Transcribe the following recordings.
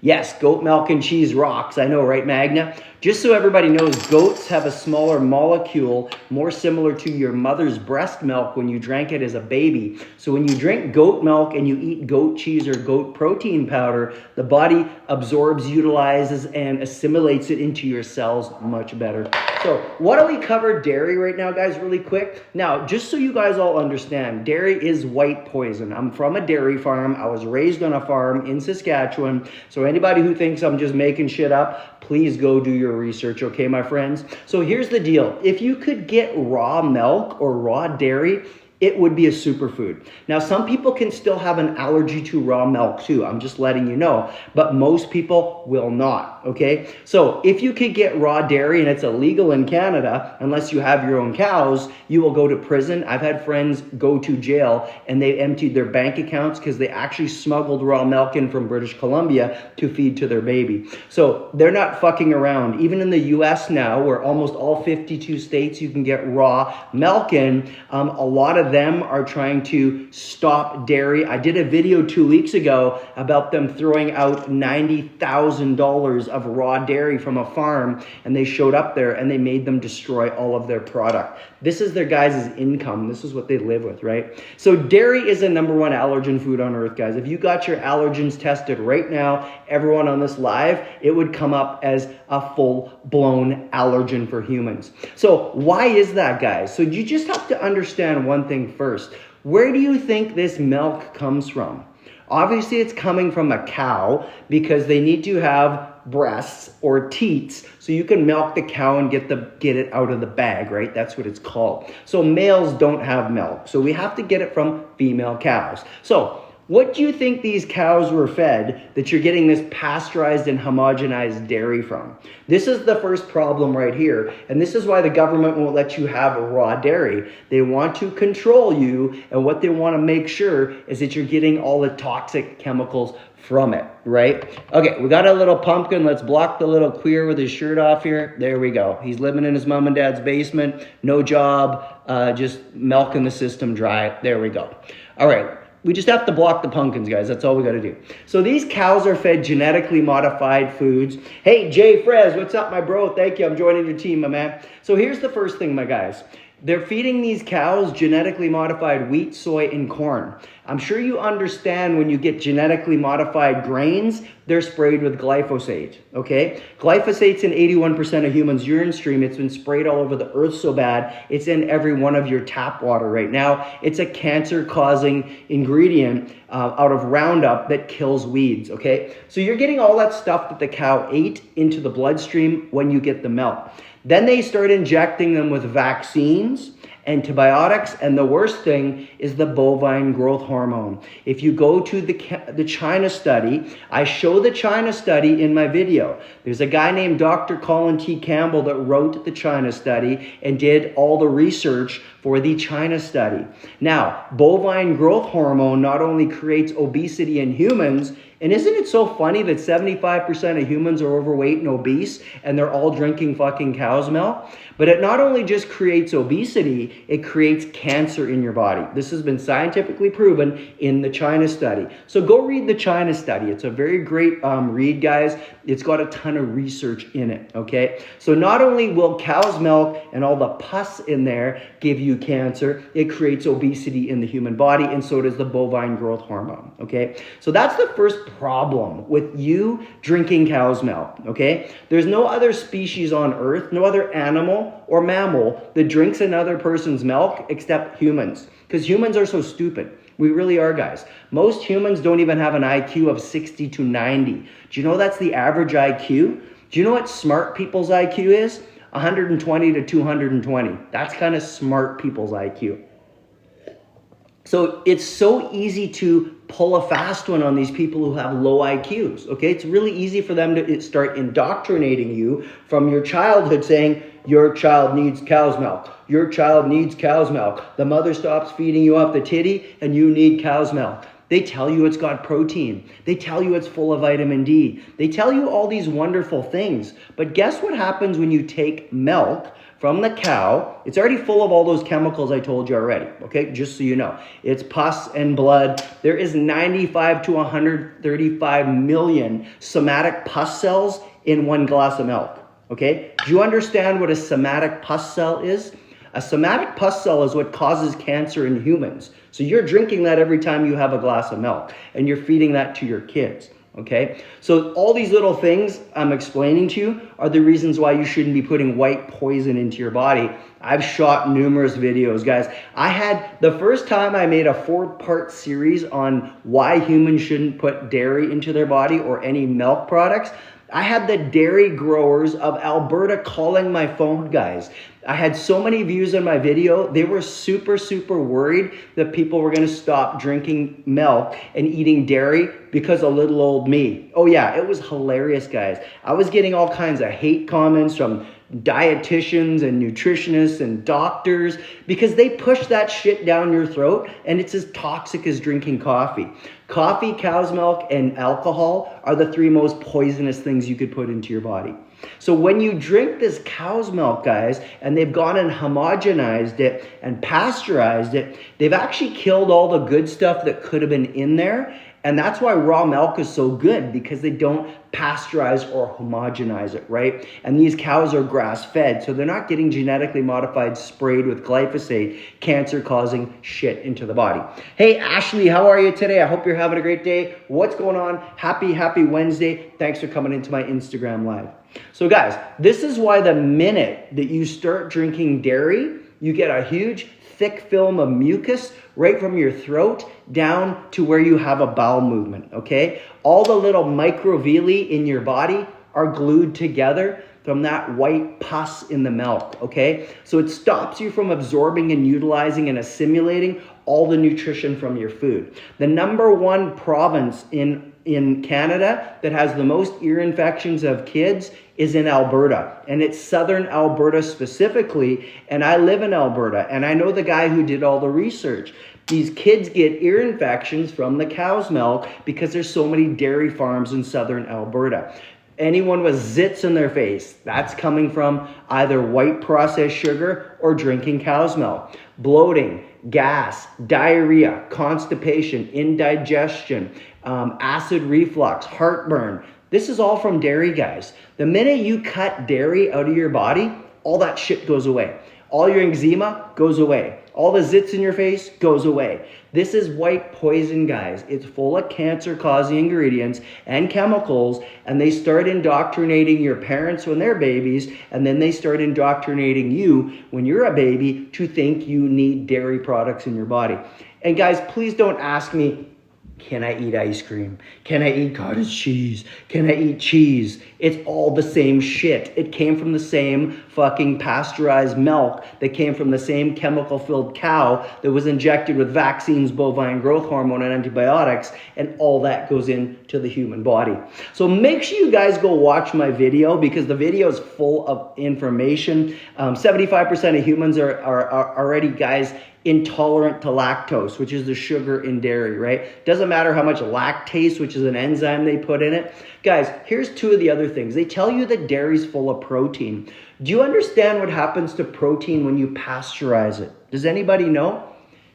Yes, goat milk and cheese rocks. I know, right, Magna? Just so everybody knows, goats have a smaller molecule, more similar to your mother's breast milk when you drank it as a baby. So when you drink goat milk and you eat goat cheese or goat protein powder, the body absorbs, utilizes, and assimilates it into your cells much better. So why don't we cover dairy right now, guys, really quick? Now, just so you guys all understand, dairy is white poison. I'm from a dairy farm. I was raised on a farm in Saskatchewan. So anybody who thinks I'm just making shit up, please go do your research, okay, my friends? So here's the deal. If you could get raw milk or raw dairy, it would be a superfood. Now, some people can still have an allergy to raw milk too. I'm just letting you know, but most people will not, okay? So if you could get raw dairy, and it's illegal in Canada, unless you have your own cows, you will go to prison. I've had friends go to jail and they emptied their bank accounts because they actually smuggled raw milk in from British Columbia to feed to their baby. So they're not fucking around. Even in the US now, where almost all 52 states you can get raw milk in, a lot of them are trying to stop dairy. I did a video 2 weeks ago about them throwing out $90,000 of raw dairy from a farm, and they showed up there and they made them destroy all of their product. This is their guys' income. This is what they live with, right? So dairy is the #1 allergen food on earth, guys. If you got your allergens tested right now, everyone on this live, it would come up as a full-blown allergen for humans. So why is that, guys? So you just have to understand one thing first. Where do you think this milk comes from? Obviously, it's coming from a cow because they need to have breasts or teats so you can milk the cow and get it out of the bag, right? That's what it's called. So males don't have milk. So we have to get it from female cows. So what do you think these cows were fed that you're getting this pasteurized and homogenized dairy from? This is the first problem right here. And this is why the government won't let you have raw dairy. They want to control you. And what they want to make sure is that you're getting all the toxic chemicals from it, right? Okay, we got a little pumpkin. Let's block the little queer with his shirt off here. There we go. He's living in his mom and dad's basement. No job, just milking the system dry. There we go. All right. We just have to block the pumpkins, guys. That's all we got to do. So these cows are fed genetically modified foods. Hey, Jay Frez, what's up, my bro? Thank you. I'm joining your team, my man. So here's the first thing, my guys. They're feeding these cows genetically modified wheat, soy, and corn. I'm sure you understand when you get genetically modified grains, they're sprayed with glyphosate, okay? Glyphosate's in 81% of humans' urine stream. It's been sprayed all over the earth so bad, it's in every one of your tap water right now. It's a cancer-causing ingredient out of Roundup that kills weeds, okay? So you're getting all that stuff that the cow ate into the bloodstream when you get the milk. Then they start injecting them with vaccines, antibiotics, and the worst thing is the bovine growth hormone. If you go to the China study, I show the China study in my video. There's a guy named Dr. Colin T. Campbell that wrote the China study and did all the research for the China study. Now, bovine growth hormone not only creates obesity in humans, and isn't it so funny that 75% of humans are overweight and obese and they're all drinking fucking cow's milk? But it not only just creates obesity, it creates cancer in your body. This has been scientifically proven in the China study. So go read the China study. It's a very great read, guys. It's got a ton of research in it, okay? So not only will cow's milk and all the pus in there give you cancer, it creates obesity in the human body, and so does the bovine growth hormone, okay? So that's the first problem with you drinking cow's milk, okay? There's no other species on earth, no other animal or mammal that drinks another person's milk except humans, because humans are so stupid. We really are, guys. Most humans don't even have an IQ of 60 to 90. Do you know that's the average IQ? Do you know what smart people's IQ is? 120 to 220. That's kind of smart people's IQ. So it's so easy to pull a fast one on these people who have low IQs, okay? It's really easy for them to start indoctrinating you from your childhood saying, your child needs cow's milk. Your child needs cow's milk. The mother stops feeding you off the titty and you need cow's milk. They tell you it's got protein. They tell you it's full of vitamin D. They tell you all these wonderful things. But guess what happens when you take milk from the cow? It's already full of all those chemicals I told you already, okay? Just so you know. It's pus and blood. There is 95 to 135 million somatic pus cells in one glass of milk, okay? Do you understand what a somatic pus cell is? A somatic pus cell is what causes cancer in humans. So you're drinking that every time you have a glass of milk, and you're feeding that to your kids. Okay, so all these little things I'm explaining to you are the reasons why you shouldn't be putting white poison into your body. I've shot numerous videos, guys. I had the first time I made a 4-part series on why humans shouldn't put dairy into their body or any milk products. I had the dairy growers of Alberta calling my phone, guys. I had so many views on my video. They were super, super worried that people were going to stop drinking milk and eating dairy because of little old me. Oh yeah, it was hilarious, guys. I was getting all kinds of hate comments from dietitians and nutritionists and doctors because they push that shit down your throat, and it's as toxic as drinking coffee. Coffee, cow's milk, and alcohol are the 3 most poisonous things you could put into your body. So when you drink this cow's milk, guys, and they've gone and homogenized it and pasteurized it, they've actually killed all the good stuff that could have been in there. And that's why raw milk is so good, because they don't pasteurize or homogenize it, right? And these cows are grass-fed, so they're not getting genetically modified, sprayed with glyphosate, cancer-causing shit into the body. Hey, Ashley, how are you today? I hope you're having a great day. What's going on? Happy Wednesday. Thanks for coming into my Instagram Live. So guys, this is why the minute that you start drinking dairy, you get a huge thick film of mucus right from your throat down to where you have a bowel movement, okay? All the little microvilli in your body are glued together from that white pus in the milk, okay? So it stops you from absorbing and utilizing and assimilating all the nutrition from your food. The #1 province in Canada that has the most ear infections of kids is in Alberta, and it's southern Alberta specifically, and I live in Alberta, and I know the guy who did all the research. These kids get ear infections from the cow's milk because there's so many dairy farms in southern Alberta. Anyone with zits in their face, that's coming from either white processed sugar or drinking cow's milk. Bloating, gas, diarrhea, constipation, indigestion, acid reflux, heartburn. This is all from dairy, guys. The minute you cut dairy out of your body, all that shit goes away. All your eczema goes away. All the zits in your face goes away. This is white poison, guys. It's full of cancer-causing ingredients and chemicals, and they start indoctrinating your parents when they're babies, and then they start indoctrinating you when you're a baby to think you need dairy products in your body. And guys, please don't ask me, can I eat ice cream? Can I eat cottage cheese? Can I eat cheese? It's all the same shit. It came from the same fucking pasteurized milk that came from the same chemical-filled cow that was injected with vaccines, bovine growth hormone, and antibiotics, and all that goes into the human body. So make sure you guys go watch my video, because the video is full of information. 75% of humans are already, guys, intolerant to lactose, which is the sugar in dairy, right? Doesn't matter how much lactase, which is an enzyme they put in it. Guys, here's 2 of the other things. They tell you that dairy's full of protein. Do you understand what happens to protein when you pasteurize it? Does anybody know?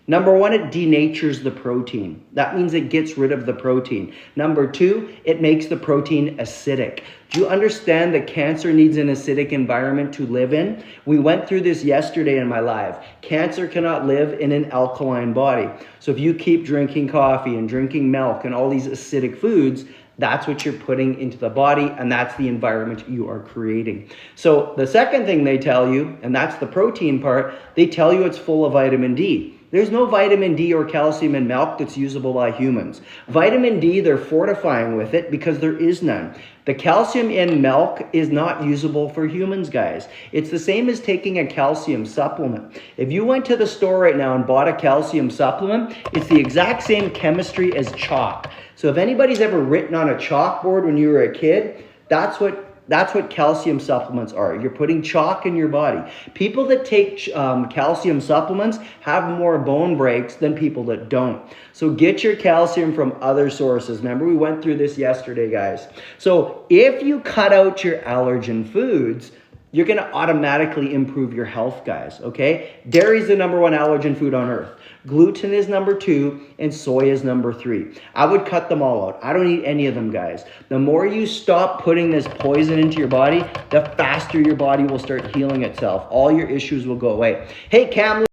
#1, it denatures the protein. That means it gets rid of the protein. #2, it makes the protein acidic. Do you understand that cancer needs an acidic environment to live in? We went through this yesterday in my live. Cancer cannot live in an alkaline body. So if you keep drinking coffee and drinking milk and all these acidic foods, that's what you're putting into the body, and that's the environment you are creating. So the second thing they tell you, and that's the protein part, they tell you it's full of vitamin D. There's no vitamin D or calcium in milk that's usable by humans. Vitamin D, they're fortifying with it because there is none. The calcium in milk is not usable for humans, guys. It's the same as taking a calcium supplement. If you went to the store right now and bought a calcium supplement, it's the exact same chemistry as chalk. So if anybody's ever written on a chalkboard when you were a kid, that's what That's what calcium supplements are. You're putting chalk in your body. People that take calcium supplements have more bone breaks than people that don't. So get your calcium from other sources. Remember, we went through this yesterday, guys. So if you cut out your allergen foods, you're going to automatically improve your health, guys, okay? Dairy is the #1 allergen food on earth. Gluten is #2, and soy is #3. I would cut them all out. I don't eat any of them, guys. The more you stop putting this poison into your body, the faster your body will start healing itself. All your issues will go away. Hey, Cam.